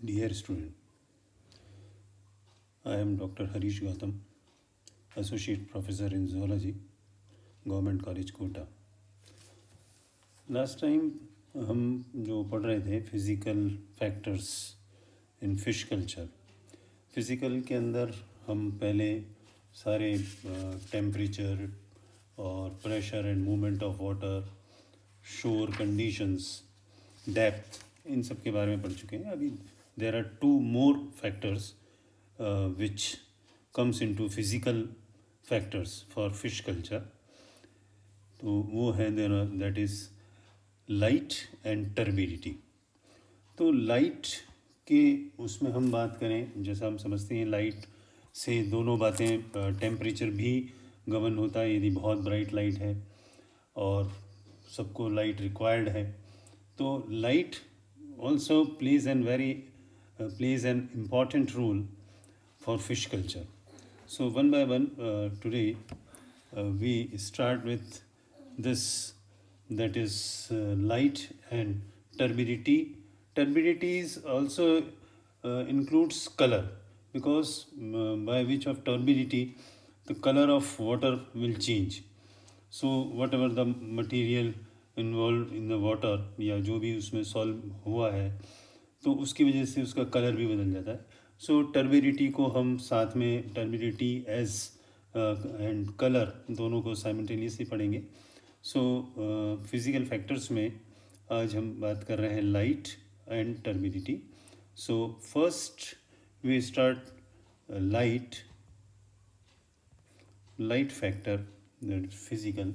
Dear student, I am Dr. Harish Gautam, Associate Professor in Zoology, Government College, Kota. Last time हम जो पढ़ रहे थे physical factors in fish culture. Physical के अंदर हम पहले सारे टेम्परेचर और pressure and movement of water, shore conditions, depth, इन सब के बारे में पढ़ चुके हैं। अभी there are two more factors which comes into physical factors for fish culture. तो वो है that is light and turbidity. तो लाइट के उसमें हम बात करें, जैसा हम समझते हैं लाइट से दोनों बातें, टेम्परेचर भी गवर्न होता है यदि बहुत ब्राइट लाइट है और सबको लाइट रिक्वायर्ड है। तो light also plays an important role for fish culture. So one by one, today we start with this, that is light and turbidity. Turbidity is also includes color, because by which of turbidity the color of water will change. So whatever the material involved in the water या जो भी उसमें solve हुआ है तो उसकी वजह से उसका कलर भी बदल जाता है। सो टर्बिडिटी को हम साथ में टर्बिडिटी एज एंड कलर दोनों को साइमल्टेनियसली पढ़ेंगे। सो फिज़िकल फैक्टर्स में आज हम बात कर रहे हैं light and turbidity. So first we start light factor, that physical,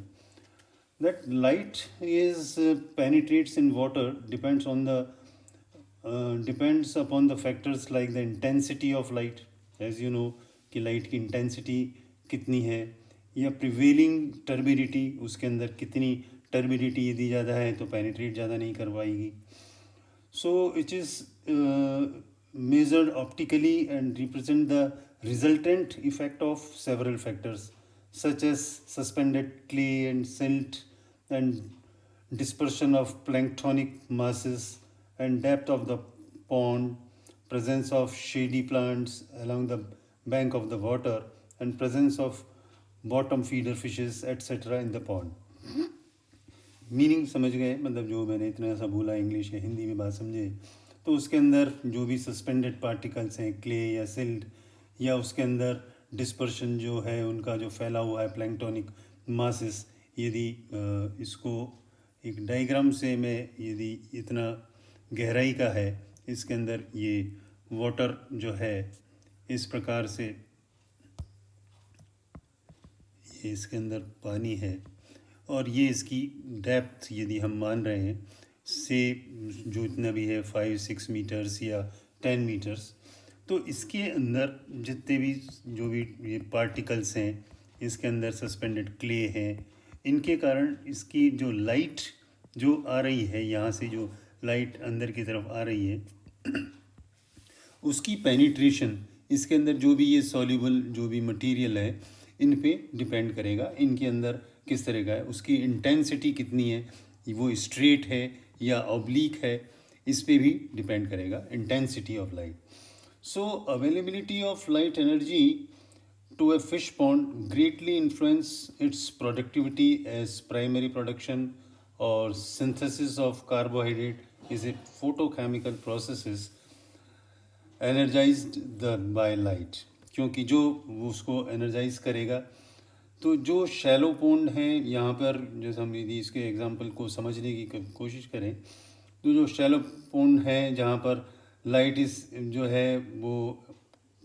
that light is penetrates in water depends upon the factors like the intensity of light, as you know कि light की intensity कितनी है, या prevailing turbidity, उसके अंदर कितनी turbidity यदि ज़्यादा है तो पेनिट्रेट ज़्यादा नहीं कर पाएगी। So it is measured optically and represent the resultant effect of several factors such as suspended clay and silt and dispersion of planktonic masses and depth of the pond, presence of shady plants along the bank of the water and presence of bottom feeder fishes etc. in the pond. Meaning समझ गए? मतलब जो मैंने इतना सा बोला English या हिंदी में बात समझे, तो उसके अंदर जो भी सस्पेंडेड पार्टिकल्स हैं, क्ले या सिल्ट, या उसके अंदर डिस्पर्शन जो है उनका जो फैला हुआ है प्लैंक्टोनिक मासेस, यदि इसको एक डायग्राम से मैं यदि इतना गहराई का है, इसके अंदर ये वाटर जो है इस प्रकार से, ये इसके अंदर पानी है और ये इसकी डेप्थ यदि हम मान रहे हैं से जो इतना भी है 5-6 मीटर्स या 10 मीटर्स, तो इसके अंदर जितने भी जो भी ये पार्टिकल्स हैं, इसके अंदर सस्पेंडेड क्ले हैं, इनके कारण इसकी जो लाइट जो आ रही है, यहाँ से जो लाइट अंदर की तरफ आ रही है उसकी पेनिट्रेशन इसके अंदर जो भी ये सॉल्युबल जो भी मटेरियल है इन पे डिपेंड करेगा, इनके अंदर किस तरह का है, उसकी इंटेंसिटी कितनी है, वो स्ट्रेट है या ऑब्लिक है, इस पे भी डिपेंड करेगा intensity of light. So availability of light energy to a fish pond greatly influence its productivity, as primary production or synthesis of carbohydrate is a photochemical processes energized by light, क्योंकि जो उसको energise करेगा, तो जो shallow pond हैं यहाँ पर, जैसे हम यदि इसके एग्जांपल को समझने की कोशिश करें, तो जो शैलो पोंड है जहाँ पर लाइट इस जो है वो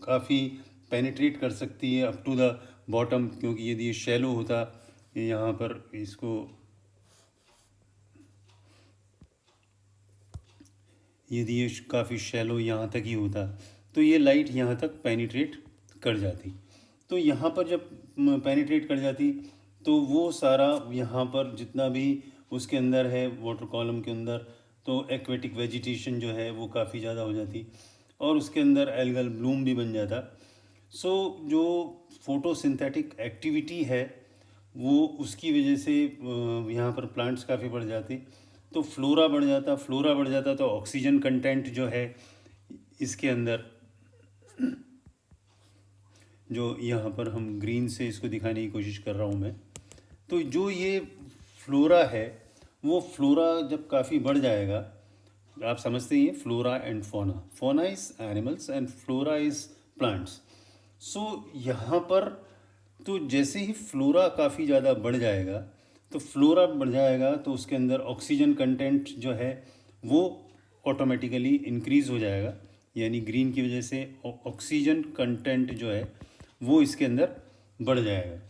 काफ़ी पेनिट्रेट कर सकती है अप टू द बॉटम, क्योंकि यदि ये शैलो होता, यहाँ पर इसको यदि ये काफ़ी शैलो यहाँ तक ही होता तो ये लाइट यहाँ तक पेनिट्रेट कर जाती। तो यहाँ पर जब पेनिट्रेट कर जाती तो वो सारा यहाँ पर जितना भी उसके अंदर है वाटर कॉलम के अंदर, तो एक्वेटिक वेजिटेशन जो है वो काफ़ी ज़्यादा हो जाती और उसके अंदर एल्गल ब्लूम भी बन जाता। सो जो फोटोसिंथेटिक एक्टिविटी है वो उसकी वजह से यहाँ पर प्लांट्स काफ़ी बढ़ जाते, तो फ्लोरा बढ़ जाता तो ऑक्सीजन कंटेंट जो है इसके अंदर जो यहाँ पर हम ग्रीन से इसको दिखाने की कोशिश कर रहा हूँ मैं, तो जो ये फ्लोरा है वो फ्लोरा जब काफ़ी बढ़ जाएगा, आप समझते ही हैं flora and fauna, fauna is animals and flora is plants. So यहाँ पर तो जैसे ही फ्लोरा काफ़ी ज़्यादा बढ़ जाएगा, तो फ्लोरा बढ़ जाएगा तो उसके अंदर ऑक्सीजन कंटेंट जो है वो ऑटोमेटिकली इंक्रीज़ हो जाएगा, यानी ग्रीन की वजह से ऑक्सीजन कंटेंट जो है वो इसके अंदर बढ़ जाएगा।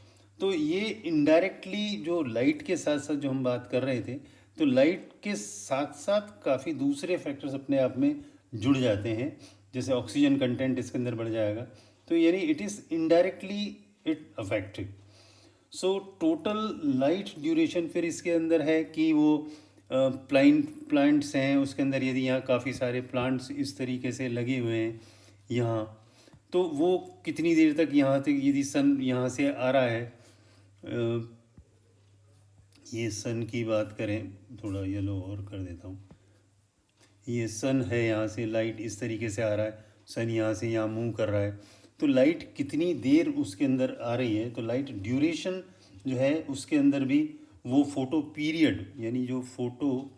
तो ये इनडायरेक्टली जो लाइट के साथ साथ जो हम बात कर रहे थे, तो लाइट के साथ साथ काफ़ी दूसरे फैक्टर्स अपने आप में जुड़ जाते हैं, जैसे ऑक्सीजन कंटेंट इसके अंदर बढ़ जाएगा, तो यानी it is indirectly it affected. So total light duration फिर इसके अंदर है कि वो प्लांट्स हैं उसके अंदर, यदि यहाँ काफ़ी सारे प्लांट्स इस तरीके से लगे हुए हैं यहाँ, तो वो कितनी देर तक यहाँ तक, यदि सन यहाँ से आ रहा है, ये सन की बात करें, थोड़ा येलो और कर देता हूँ, ये सन है, यहाँ से लाइट इस तरीके से आ रहा है, सन यहाँ से यहाँ मूव कर रहा है, तो लाइट कितनी देर उसके अंदर आ रही है, तो लाइट ड्यूरेशन जो है उसके अंदर भी वो फोटो पीरियड, यानी जो फोटो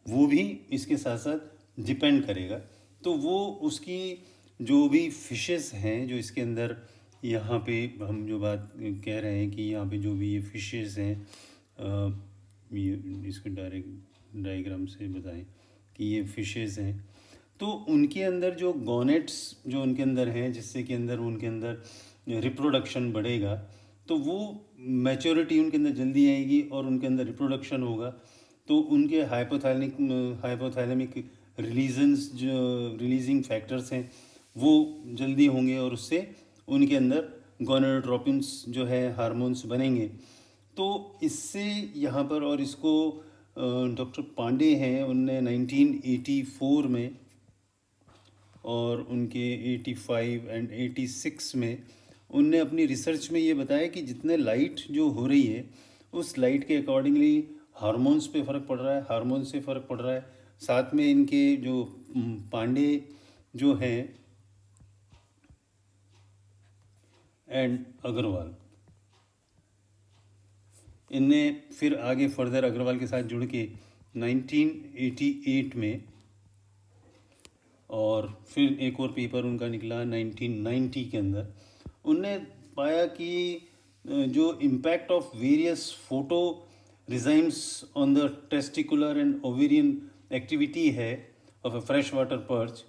वो भी इसके साथ साथ डिपेंड करेगा। तो वो उसकी जो भी फिशेस हैं जो इसके अंदर, यहाँ पे हम जो बात कह रहे हैं कि यहाँ पे जो भी ये फिशेस हैं, ये इसको डायरेक्ट डायग्राम से बताएं कि ये फिशेस हैं, तो उनके अंदर जो गोनेट्स जो उनके अंदर हैं, जिससे कि अंदर उनके अंदर रिप्रोडक्शन बढ़ेगा, तो वो मैच्योरिटी उनके अंदर जल्दी आएगी और उनके अंदर रिप्रोडक्शन होगा, तो उनके हाइपोथैलेमिक रिलीजिंग फैक्टर्स हैं वो जल्दी होंगे और उससे उनके अंदर गोनाडोट्रोपिन्स जो है हार्मोन्स बनेंगे। तो इससे यहाँ पर, और इसको डॉक्टर पांडे हैं, उनने 1984 में और उनके 85 एंड 86 में उनने अपनी रिसर्च में ये बताया कि जितने लाइट जो हो रही है उस लाइट के अकॉर्डिंगली हार्मोन्स पे फ़र्क पड़ रहा है, हार्मोन से फ़र्क पड़ रहा है। साथ में इनके जो पांडे जो हैं एंड अग्रवाल, इनने फिर आगे फर्दर अग्रवाल के साथ जुड़ के 1988 में, और फिर एक और पेपर उनका निकला 1990 के अंदर, उनने पाया कि जो impact of various photo regimes on the testicular and ovarian activity है of a fresh water perch,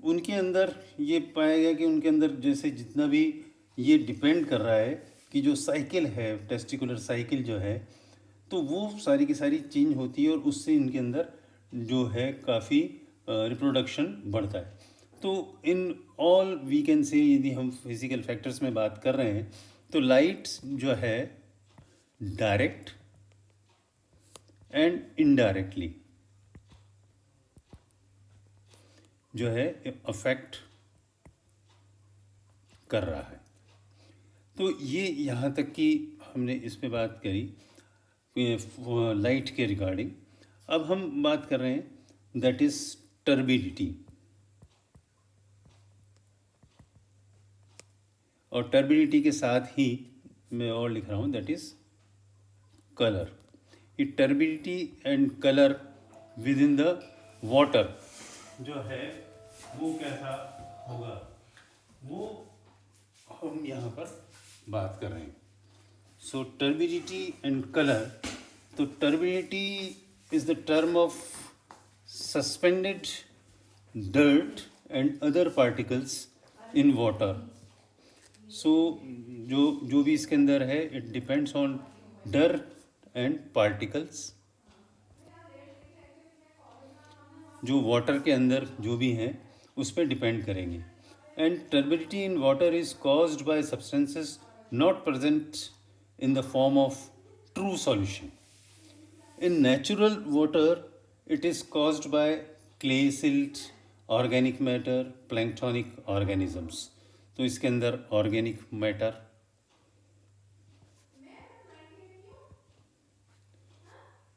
उनके अंदर ये पाया गया कि उनके अंदर जैसे जितना भी ये डिपेंड कर रहा है कि जो साइकिल है, टेस्टिकुलर साइकिल जो है, तो वो सारी की सारी चेंज होती है और उससे इनके अंदर जो है काफ़ी रिप्रोडक्शन बढ़ता है। तो in all we can say, यदि हम फिजिकल फैक्टर्स में बात कर रहे हैं, तो लाइट जो है डायरेक्ट एंड इनडायरेक्टली जो है अफेक्ट कर रहा है। तो ये यहाँ तक कि हमने इस पे बात करी लाइट के रिगार्डिंग। अब हम बात कर रहे हैं दैट इज टर्बिडिटी, और टर्बिडिटी के साथ ही मैं और लिख रहा हूँ दैट इज कलर। ये turbidity and colour with in the water जो है वो कैसा होगा, वो हम यहाँ पर बात कर रहे हैं। सो टर्बिडिटी एंड कलर, तो turbidity is the term of suspended dirt and other particles in water. So जो भी इसके अंदर है, it depends on dirt and particles जो वाटर के अंदर जो भी हैं उस पर डिपेंड करेंगे। And turbidity in water is caused by substances not present in the form of true solution. In natural water it is caused by clay, silt, organic matter, planktonic organisms. तो इसके अंदर ऑर्गेनिक मैटर,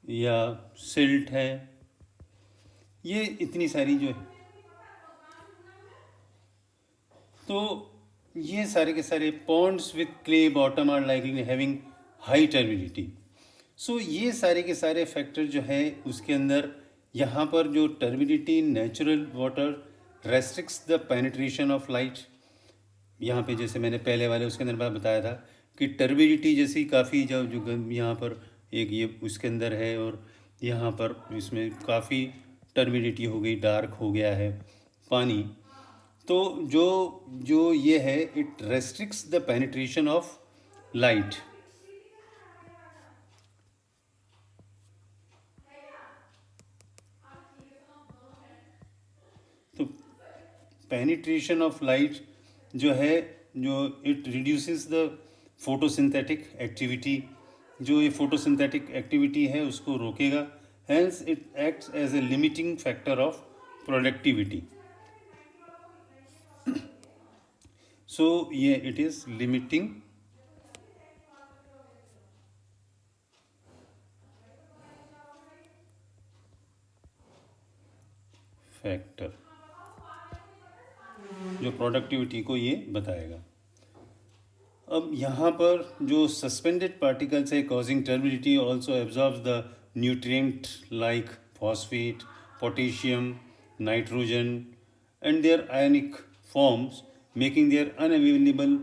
या silt है, ये इतनी सारी जो है, तो ये सारे के सारे ponds with clay bottom are likely having high turbidity. So ये सारे के सारे फैक्टर जो है उसके अंदर, यहाँ पर जो turbidity natural water restricts the penetration of light. यहाँ पे जैसे मैंने पहले वाले उसके अंदर बात बताया था कि टर्बिडिटी जैसी काफ़ी जो यहाँ पर एक ये उसके अंदर है, और यहाँ पर इसमें काफ़ी टर्बिडिटी हो गई, डार्क हो गया है पानी। तो जो जो ये है, it restricts the penetration of light. तो पेनिट्रेशन ऑफ लाइट जो है, जो it reduces the photosynthetic activity, जो ये फोटोसिंथेटिक एक्टिविटी है उसको रोकेगा। Hence it acts as a limiting factor of productivity. So ये इट इज लिमिटिंग फैक्टर, जो प्रोडक्टिविटी को ये बताएगा। अब यहाँ पर जो सस्पेंडेड पार्टिकल्स है causing turbidity also absorbs the nutrient like phosphate, potassium, nitrogen and their ionic forms, making their unavailable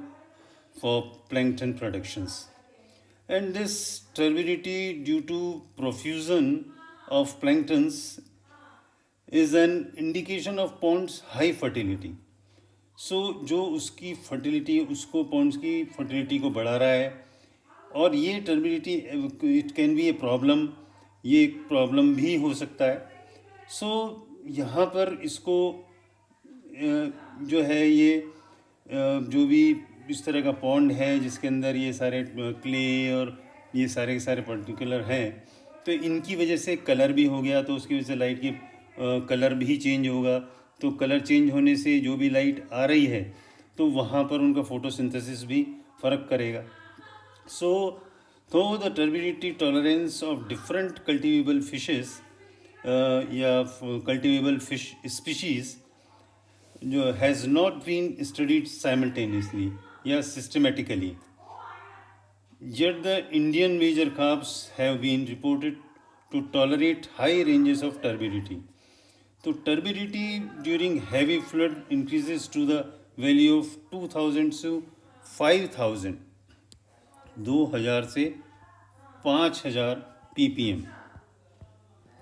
for plankton productions. And this turbidity due to profusion of planktons is an indication of ponds high fertility. सो जो उसकी fertility, उसको Pond's की fertility को बढ़ा रहा है, और ये turbidity it can be a problem, ये एक प्रॉब्लम भी हो सकता है। सो यहाँ पर इसको जो है ये जो भी इस तरह का पॉन्ड है जिसके अंदर ये सारे क्ले और ये सारे के सारे पर्टिकुलर हैं, तो इनकी वजह से कलर भी हो गया, तो उसकी वजह से लाइट की कलर भी चेंज होगा। तो कलर चेंज होने से जो भी लाइट आ रही है तो वहाँ पर उनका फोटोसिंथेसिस भी फ़र्क करेगा। सो तो the turbidity tolerance of different cultivable fishes या कल्टिवेबल फिश स्पीशीज़ जो has not been studied simultaneously या systematically, yet the Indian major carps have been reported to tolerate high ranges of turbidity. So turbidity during heavy flood increases to the value of 2000 to 5000, 2000 से 5000 ppm।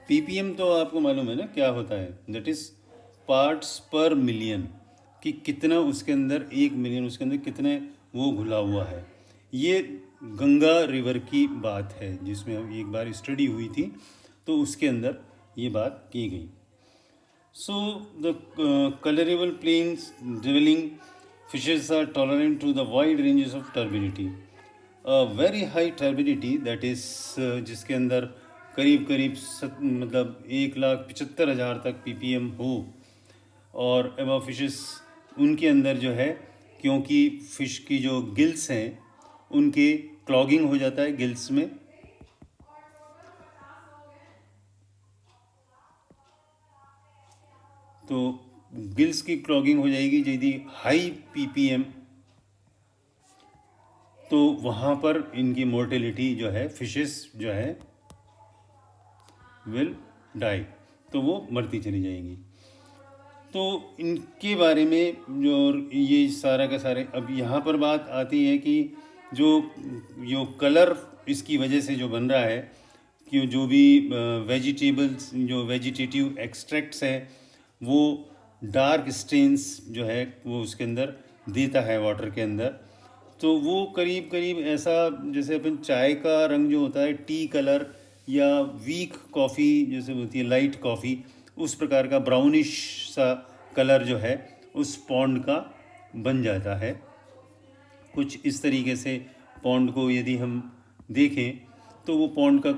ppm तो आपको मालूम है ना क्या होता है, दैट इज पार्ट्स पर मिलियन, कि कितना उसके अंदर 1 मिलियन उसके अंदर कितने वो घुला हुआ है। ये गंगा रिवर की बात है जिसमें एक बार स्टडी हुई थी, तो उसके अंदर ये बात की गई। So the culturable plains dwelling fishes are tolerant to the wide ranges of turbidity. Very high turbidity that is जिसके अंदर करीब करीब मतलब 1,75,000 तक ppm हो, और एबव फिशेस उनके अंदर जो है, क्योंकि फ़िश की जो गिल्स हैं उनके क्लॉगिंग हो जाता है गिल्स में, तो गिल्स की क्लॉगिंग हो जाएगी यदि हाई ppm, तो वहाँ पर इनकी मोर्टेलिटी जो है, फिशेस जो है विल डाई, तो वो मरती चली जाएंगी। तो इनके बारे में जो ये सारा का सारे, अब यहाँ पर बात आती है कि जो कलर इसकी वजह से जो बन रहा है, कि जो भी वेजिटेबल्स, जो वेजिटेटिव एक्सट्रैक्ट्स है, वो डार्क स्टेन्स जो है वो उसके अंदर देता है वाटर के अंदर। तो वो करीब करीब ऐसा जैसे अपन चाय का रंग जो होता है टी कलर, या वीक कॉफ़ी जैसे होती है लाइट कॉफ़ी, उस प्रकार का ब्राउनिश सा कलर जो है उस पॉन्ड का बन जाता है। कुछ इस तरीके से पॉन्ड को यदि हम देखें तो वो पॉन्ड का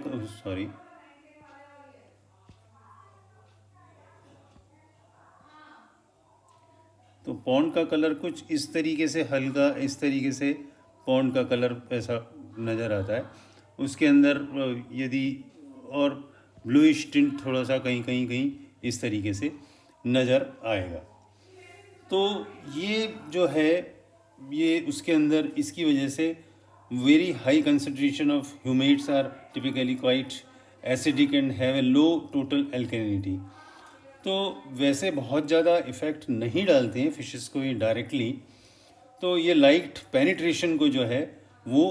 तो पॉन्ड का कलर कुछ इस तरीके से, हल्का इस तरीके से पॉन्ड का कलर ऐसा नज़र आता है। उसके अंदर यदि और ब्लूइश टिंट थोड़ा सा कहीं कहीं कहीं इस तरीके से नज़र आएगा। तो ये जो है ये उसके अंदर इसकी वजह से very high concentration of humates are typically quite acidic and have a low total alkalinity. तो वैसे बहुत ज़्यादा इफ़ेक्ट नहीं डालते हैं फिशेस को ये डायरेक्टली, तो ये लाइट पेनिट्रेशन को जो है वो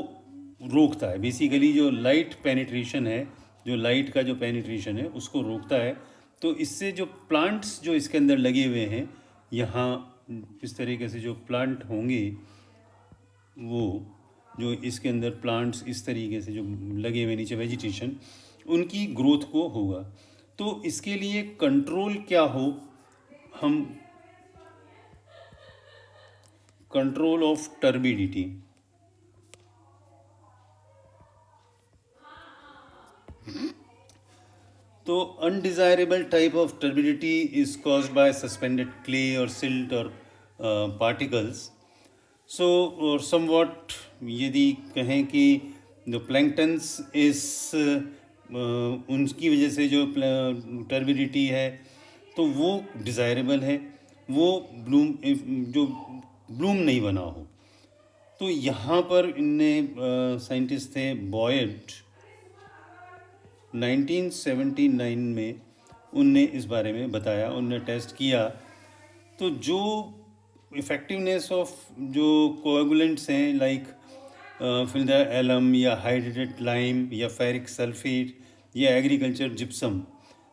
रोकता है। बेसिकली जो लाइट पेनिट्रेशन है, जो लाइट का जो पेनिट्रेशन है उसको रोकता है। तो इससे जो प्लांट्स जो इसके अंदर लगे हुए हैं, यहाँ इस तरीके से जो प्लांट होंगे वो जो इसके अंदर प्लांट्स इस तरीके से जो लगे हुए नीचे वेजिटेशन, उनकी ग्रोथ को होगा। तो इसके लिए कंट्रोल क्या हो, हम कंट्रोल ऑफ टर्बिडिटी, तो undesirable type of turbidity is caused by suspended clay और सिल्ट और पार्टिकल्स। सो और समवॉट यदि कहें कि जो प्लैंक्टन्स इस उनकी वजह से जो टर्बिडिटी है तो वो डिज़ायरेबल है, वो ब्लूम जो ब्लूम नहीं बना हो। तो यहाँ पर इनने साइंटिस्ट थे बॉयड, 1979 में उनने इस बारे में बताया, उनने टेस्ट किया। तो जो इफ़ेक्टिवनेस ऑफ जो कोएगुलेंट्स हैं लाइक फिल्टर एलम या हाइड्रेटेड लाइम या फेरिक सल्फेट या एग्रीकल्चर जिप्सम,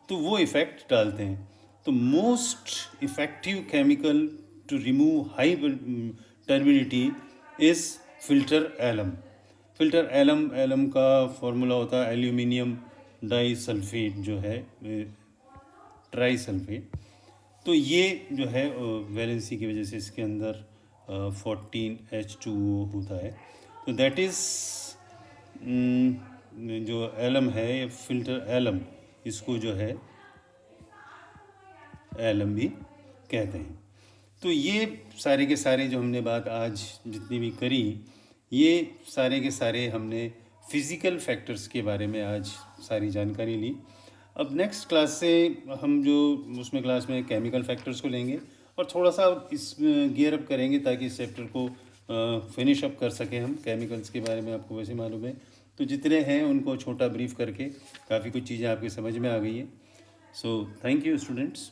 तो वो इफ़ेक्ट डालते हैं। तो most effective chemical to remove high turbidity is filter alum. Filter alum का फॉर्मूला होता है एल्यूमिनियम डाई सल्फेट, जो है ट्राई सल्फेट। तो ये जो है वैलेंसी की वजह से इसके अंदर 14H2O होता है। तो दैट इज़ जो एलम है, फिल्टर एलम, इसको जो है एलम भी कहते हैं। तो ये सारे के सारे जो हमने बात आज जितनी भी करी, ये सारे के सारे हमने फिज़िकल फैक्टर्स के बारे में आज सारी जानकारी ली। अब नेक्स्ट क्लास से हम जो उसमें क्लास में केमिकल फैक्टर्स को लेंगे और थोड़ा सा इस गियर अप करेंगे ताकि इस चैप्टर को फिनिश अप कर सकें हम। केमिकल्स के बारे में आपको वैसे मालूम है, तो जितने हैं उनको छोटा ब्रीफ करके काफ़ी कुछ चीज़ें आपकी समझ में आ गई है। So thank you students.